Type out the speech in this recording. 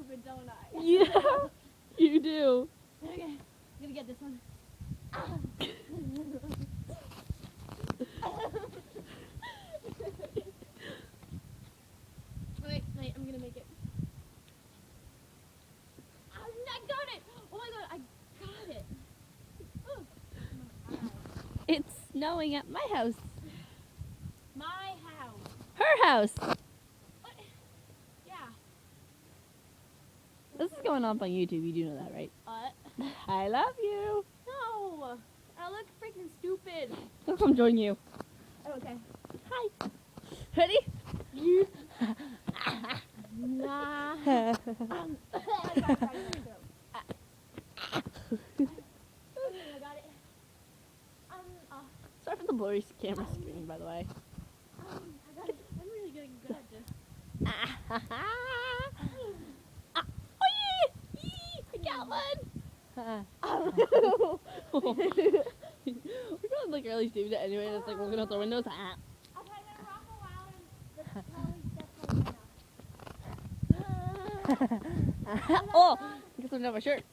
stupid, don't I? Yeah, you do. Okay, I'm gonna get this one. Wait, I'm gonna make it. I got it! Oh my god, I got it! Ooh. It's snowing at my house. My house. Her house. What? Yeah. This is going up on YouTube. You do know that, right? What? I love you. No! I look freaking stupid. I'll come join you. Oh, okay. Hi. Ready? You. Nah. I got it. Sorry for the blurry camera screen, by the way. I got it. I'm really getting good at this. Oh yeah! I got one. We're going like really stupid anyway. It's like we're gonna throw windows. Okay, then rock a while and the Chloe steps on Oh, I guess I'm not my shirt.